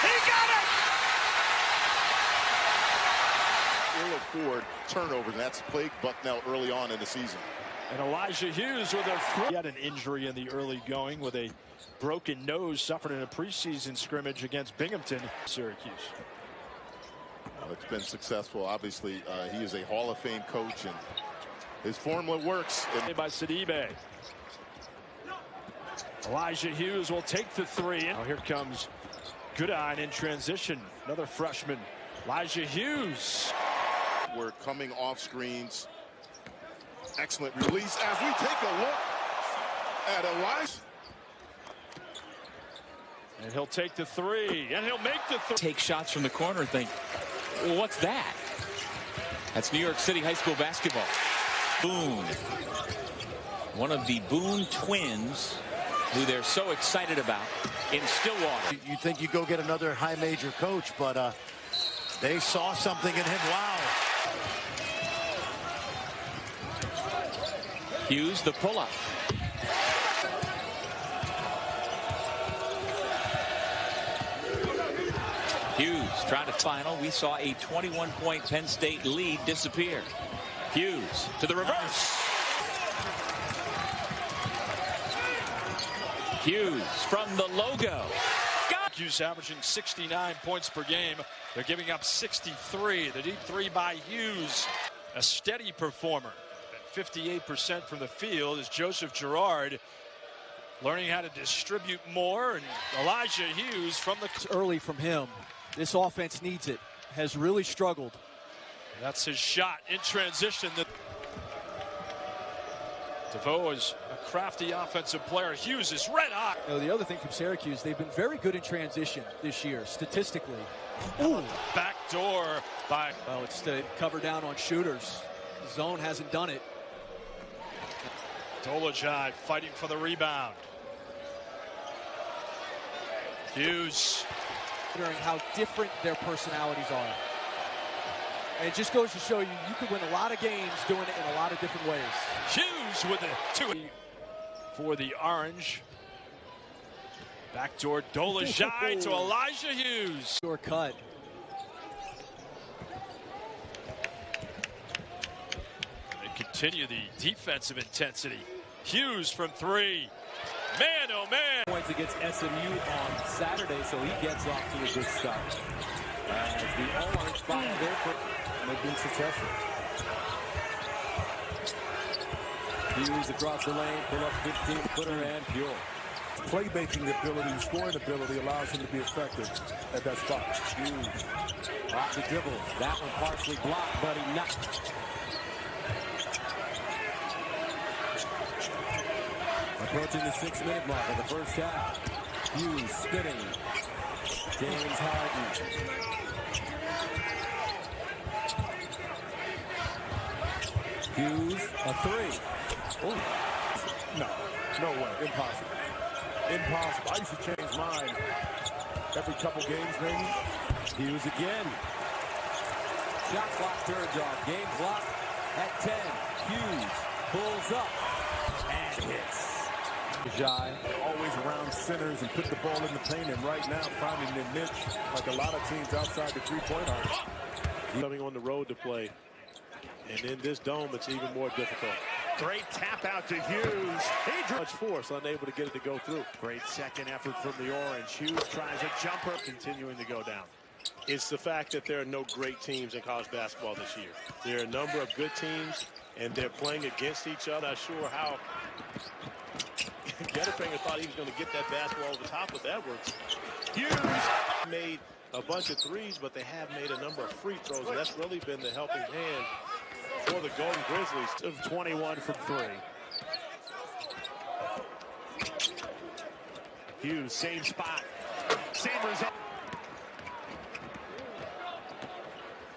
He got it! Ill afford turnovers, and that's plagued Bucknell early on in the season. And Elijah Hughes with he had an injury in the early going with a broken nose suffered in a preseason scrimmage against Binghamton. Syracuse. Well, it's been successful. Obviously, he is a Hall of Fame coach, and his formula works. By Sidibe. Elijah Hughes will take the three. Now here comes Goodine in transition. Another freshman, Elijah Hughes. We're coming off screens. Excellent release as we take a look at Elijah. And he'll take the three, and he'll make the three. Take shots from the corner and think, well, what's that? That's New York City high school basketball. Boone, one of the Boone twins, who they're so excited about in Stillwater. You think you go get another high major coach, but they saw something in him. Wow. Hughes, the pull-up. Hughes trying to final. We saw a 21-point Penn State lead disappear. Hughes to the reverse. Hughes from the logo. Hughes averaging 69 points per game. They're giving up 63. The deep three by Hughes. A steady performer. 58% from the field is Joseph Girard, learning how to distribute more, and Elijah Hughes from the early from him. This offense needs it. Has really struggled. That's his shot in transition. DeVoe is a crafty offensive player. Hughes is red hot. You know, the other thing from Syracuse, they've been very good in transition this year, statistically. Ooh. Back door by. Well, it's to cover down on shooters. Zone hasn't done it. Dolajai fighting for the rebound. Hughes. Considering how different their personalities are. And it just goes to show you, you can win a lot of games doing it in a lot of different ways. Hughes with the two for the orange. Backdoor Dolajai to Elijah Hughes. Short cut. They continue the defensive intensity. Hughes from three. Man, oh man. Points against SMU on Saturday, so he gets off to a good start. As the orange find their foot, they've been successful. Hughes across the lane, pull up 15-footer and pure. Playmaking ability, scoring ability allows him to be effective at that spot. Hughes off the dribble. That one partially blocked, but he knocked. Approaching the 6-minute mark of the first half. Hughes spinning. James Harden. Hughes, a three. Oh. No way. Impossible. Impossible. I used to change mine every couple games, maybe. Hughes again. Shot clock turns off. Game clock at 10. Hughes pulls up and hits. Jai always around centers and put the ball in the paint, and right now finding their niche like a lot of teams outside the three-point arc. Coming on the road to play, and in this dome it's even more difficult. Great tap out to Hughes. He much force, unable to get it to go through. Great second effort from the orange. Hughes tries a jumper, continuing to go down. It's the fact that there are no great teams in college basketball this year. There are a number of good teams, and they're playing against each other. Not sure how Getterfinger thought he was going to get that basketball over the top, but that works. Hughes made a bunch of threes, but they have made a number of free throws, and that's really been the helping hand for the Golden Grizzlies. Of 21 from three. Hughes, same spot. Same result.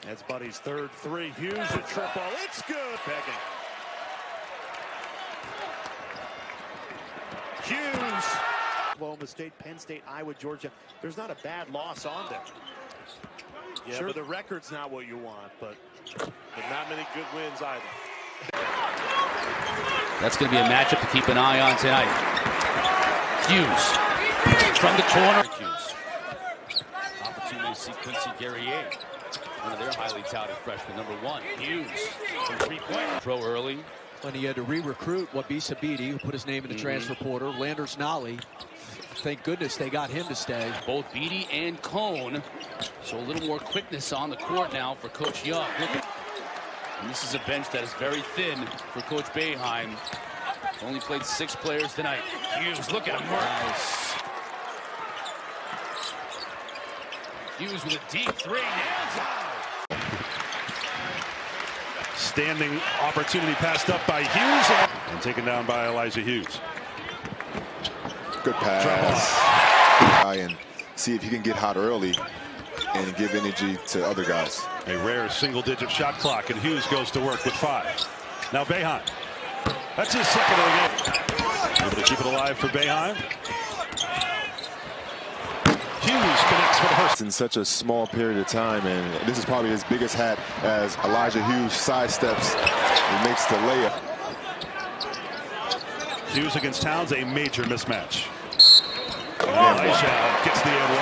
That's Buddy's third three. Hughes a triple. It's good. Begging. Hughes. Oklahoma State, Penn State, Iowa, Georgia. There's not a bad loss on there. Yeah, sure, the record's not what you want, but not many good wins either. That's going to be a matchup to keep an eye on tonight. Hughes from the corner. Syracuse. 2 may see Quincy Guerrier, one of their highly touted freshmen, number 1. Hughes from 3-point. Pro early. When he had to re-recruit Wabisa Beatty, who put his name in the transfer portal. Landers Nolly. Thank goodness they got him to stay. Both Beatty and Cone. So a little more quickness on the court now for Coach Young. And this is a bench that is very thin for Coach Boeheim. Only played 6 players tonight. Hughes, look at him work. Nice. Hughes with a deep 3. Nails it. Standing opportunity passed up by Hughes and taken down by Elijah Hughes. Good pass. Try and see if he can get hot early and give energy to other guys. A rare single-digit shot clock, and Hughes goes to work with 5. Now Boeheim. That's his second of the game. Able to keep it alive for Boeheim. Hughes connects for the first. In such a small period of time, and this is probably his biggest hat as Elijah Hughes sidesteps and makes the layup. Hughes against Towns, a major mismatch. Elijah gets the and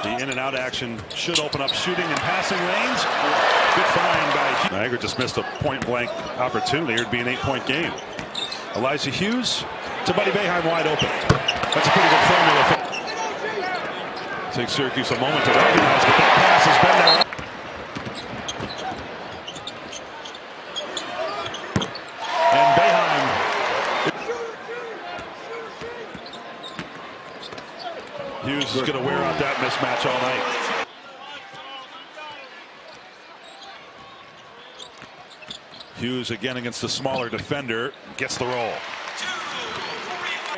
1. The in and out action should open up shooting and passing lanes. Good find by Hughes. Niagara just missed a point-blank opportunity. It would be an 8-point game. Elijah Hughes to Buddy Boeheim wide open. That's a pretty good formula. Takes Syracuse a moment to recognize, but that pass has been there. And Boeheim. Hughes is going to wear out that mismatch all night. Hughes again against the smaller defender, gets the roll.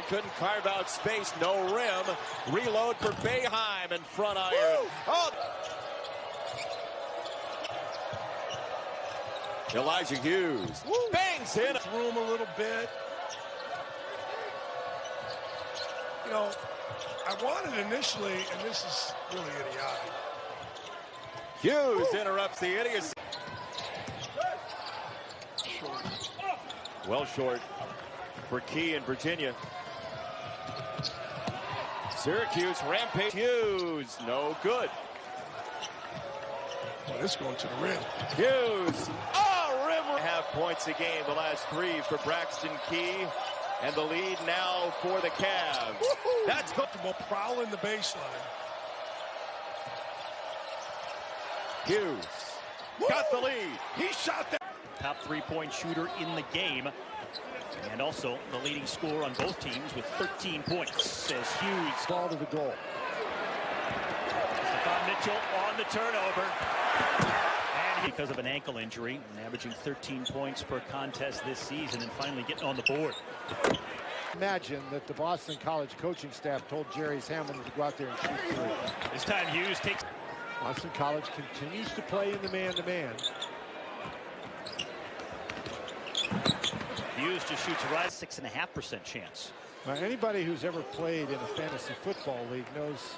Couldn't carve out space, no rim. Reload for Boeheim and front iron. Oh. Elijah Hughes bangs in. Room a little bit. You know, I wanted initially, and this is really idiotic. Hughes interrupts the idiocy. Well short for Key in Virginia. Syracuse rampage. Hughes, no good. Well, this going to the rim. Hughes, oh, rim. Half points a game, the last 3 for Braxton Key, and the lead now for the Cavs. That's comfortable prowling the baseline. Hughes got the lead. He shot that. Top 3-point shooter in the game. And also the leading scorer on both teams with 13 points, says Hughes. Ball to the goal. Stephon Mitchell on the turnover. And because of an ankle injury, and averaging 13 points per contest this season, and finally getting on the board. Imagine that the Boston College coaching staff told Jerry Hamilton to go out there and shoot 3. This time Hughes takes. Boston College continues to play in the man-to-man. Hughes just shoots a rise 6.5% chance. Now, anybody who's ever played in a fantasy football league knows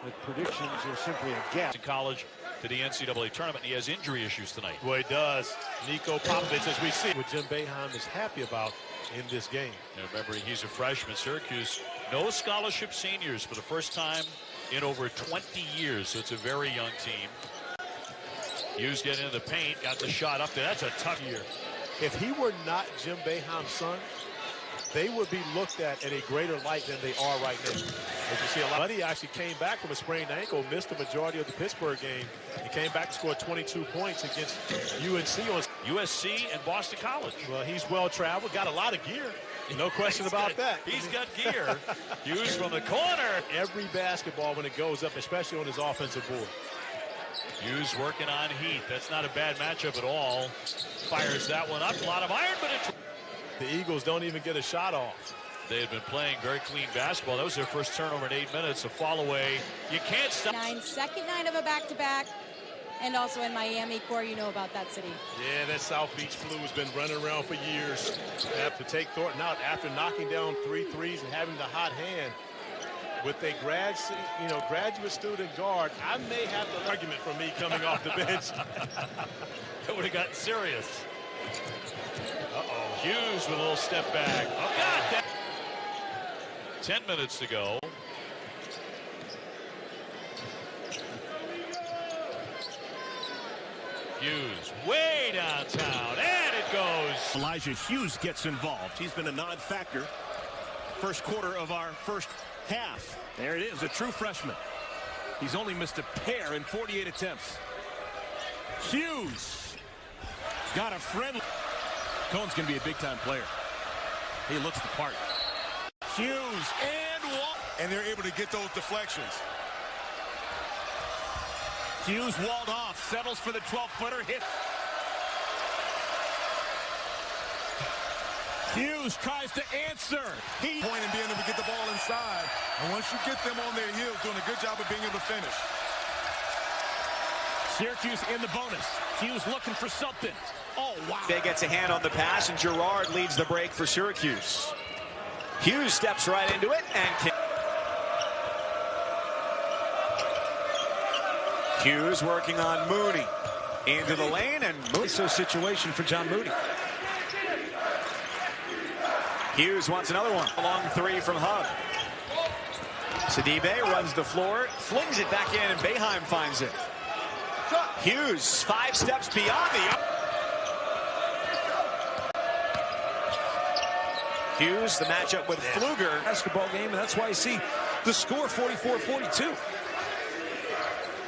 that predictions are simply a guess. In college to the NCAA tournament, he has injury issues tonight. Well, he does. Nico Popovich, as we see, what Jim Boeheim is happy about in this game. And remember, he's a freshman. Syracuse, no scholarship seniors for the first time in over 20 years, so it's a very young team. Hughes getting into the paint, got the shot up there. That's a tough year. If he were not Jim Boeheim's son, they would be looked at in a greater light than they are right now. As you see, a lot. He actually came back from a sprained ankle, missed the majority of the Pittsburgh game. He came back and scored 22 points against UNC on USC and Boston College. Well, he's well-traveled, got a lot of gear. No question about that. He's got gear. Hughes from the corner. Every basketball when it goes up, especially on his offensive board. Hughes working on Heath. That's not a bad matchup at all. Fires that one up. A lot of iron, but it's... The Eagles don't even get a shot off. They had been playing very clean basketball. That was their first turnover in 8 minutes. A fall away. You can't stop. Second night of a back-to-back. And also in Miami, Corey, you know about that city. Yeah, that South Beach flu has been running around for years. Have to take Thornton out after knocking down 3 threes and having the hot hand. With a graduate student guard, I may have an argument for me coming off the bench. It would have gotten serious. Uh-oh. Hughes with a little step back. Oh, God. 10 minutes to go. Hughes way downtown, and it goes. Elijah Hughes gets involved. He's been a non-factor first quarter of our first half. There it is, a true freshman. He's only missed a pair in 48 attempts. Hughes got a friendly. Cohn's going to be a big-time player. He looks the part. Hughes and one. And they're able to get those deflections. Hughes walled off, settles for the 12-footer, hit. Hughes tries to answer. He point and being able to get the ball inside. And once you get them on their heels, doing a good job of being able to finish. Syracuse in the bonus. Hughes looking for something. Oh, wow. They gets a hand on the pass, and Girard leads the break for Syracuse. Hughes steps right into it and Hughes working on Mooney. Into the lane, and Mooney. So situation for John Mooney. Hughes wants another one. A long three from Hub. Sidibe runs the floor, flings it back in, and Boeheim finds it. Hughes 5 steps beyond the... Hughes, the matchup with Pfluger. Basketball game, and that's why you see the score 44-42.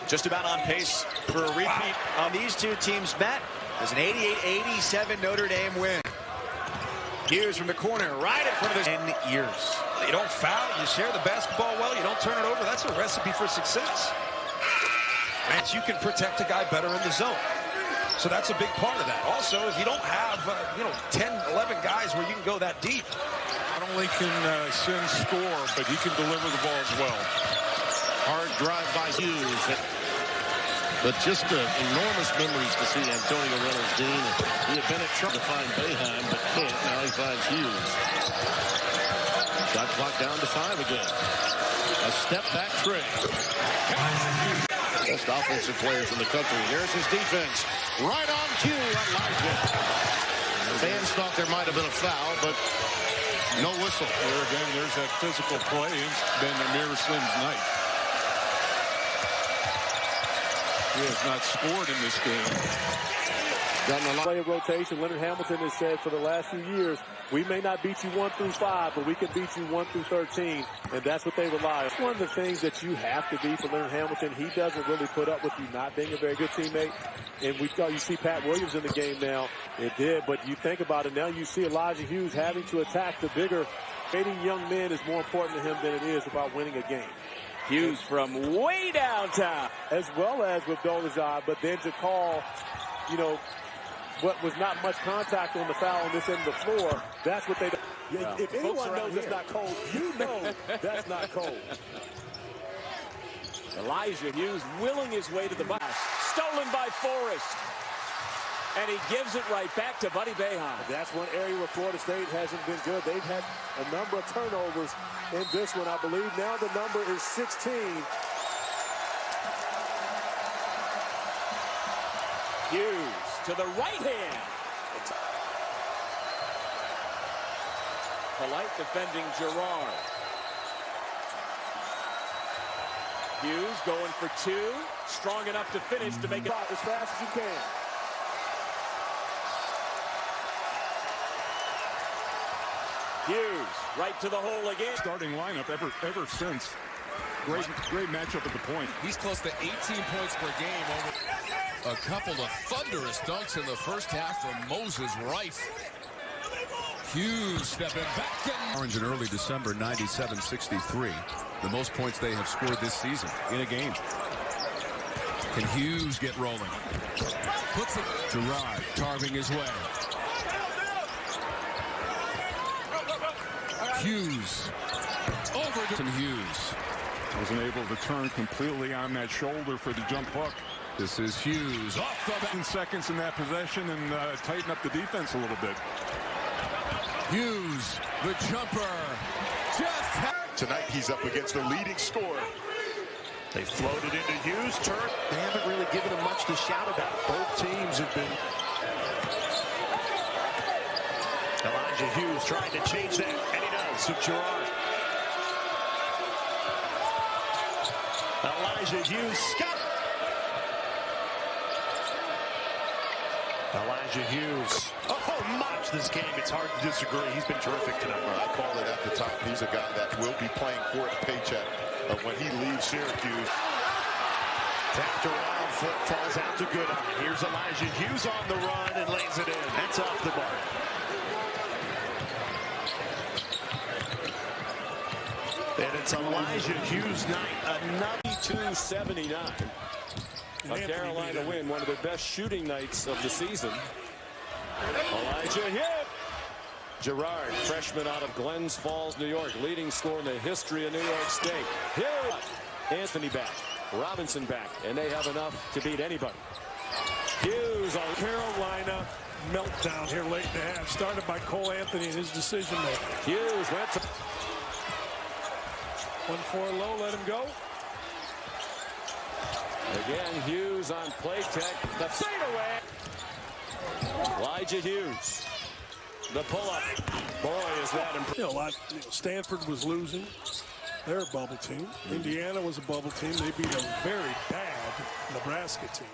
Just about on pace for a repeat. These two teams met. There's an 88-87 Notre Dame win. Hughes from the corner, right in front of the 10 years. You don't foul, you share the basketball well, you don't turn it over. That's a recipe for success. And you can protect a guy better in the zone. So that's a big part of that. Also, if you don't have, 10, 11 guys where you can go that deep. Not only can Sin score, but he can deliver the ball as well. Hard drive by Hughes. But just enormous memories to see Antonio Reynolds-Dean. He had been at trouble to find Boeheim, but can't. Now he finds Hughes. Shot clock down to 5 again. A step back tray. Best offensive players in the country. Here's his defense. Right on cue, Elijah. Fans thought there might have been a foul, but no whistle. There again, there's that physical play. It's been Amir Sin's night. He has not scored in this game. Play of rotation. Leonard Hamilton has said for the last few years, we may not beat you 1 through 5, but we can beat you 1 through 13, and that's what they rely on. One of the things that you have to be for Leonard Hamilton, he doesn't really put up with you not being a very good teammate. And we thought you see Pat Williams in the game now. It did, but you think about it now, you see Elijah Hughes having to attack the bigger. Creating young men is more important to him than it is about winning a game. Hughes from way downtown. As well as with Dolezaj, but then to call, what was not much contact on the foul on this end of the floor, that's what they do. Yeah, if anyone knows it's not cold, you know that's not cold. Elijah Hughes willing his way to the box. Stolen by Forrest. And he gives it right back to Buddy Boeheim. That's one area where Florida State hasn't been good. They've had a number of turnovers in this one, I believe. Now the number is 16. Hughes to the right hand. Polite defending Girard. Hughes going for 2. Strong enough to finish to make it as fast as you can. Hughes right to the hole again. Starting lineup ever since. Great matchup at the point. He's close to 18 points per game. Over a couple of thunderous dunks in the first half from Moses Rice. Hughes stepping back. Orange in early December, 97-63. The most points they have scored this season in a game. Can Hughes get rolling? Puts it. Girard carving his way. Hughes over to Hughes. Wasn't able to turn completely on that shoulder for the jump hook. This is Hughes off the 10 seconds in that possession and tighten up the defense a little bit. Hughes, the jumper. Tonight he's up against the leading scorer. They floated into Hughes. Turn. They haven't really given him much to shout about. Both teams have been. Elijah Hughes trying to change that, and he does. So Girard. Elijah Hughes. Scott. Elijah Hughes. Oh, much this game. It's hard to disagree. He's been terrific tonight. I called it at the top. He's a guy that will be playing for a paycheck when he leaves Syracuse. Tapped around, foot falls out to Goodine. Here's Elijah Hughes on the run and lays it in. That's off the mark. And it's Elijah Hughes night. Another 279. A Carolina win, one of their best shooting nights of the season. Elijah Hughes. Gerard, freshman out of Glens Falls, New York, leading scorer in the history of New York State. Here, Anthony back, Robinson back, and they have enough to beat anybody. Hughes on Carolina meltdown here late in the half, started by Cole Anthony and his decision making. Hughes went to 1-4 low, let him go. Again, Hughes on play tech. The fadeaway. Elijah Hughes. The pull-up. Boy, is that impressive. Stanford was losing. They're a bubble team. Indiana was a bubble team. They beat a very bad Nebraska team.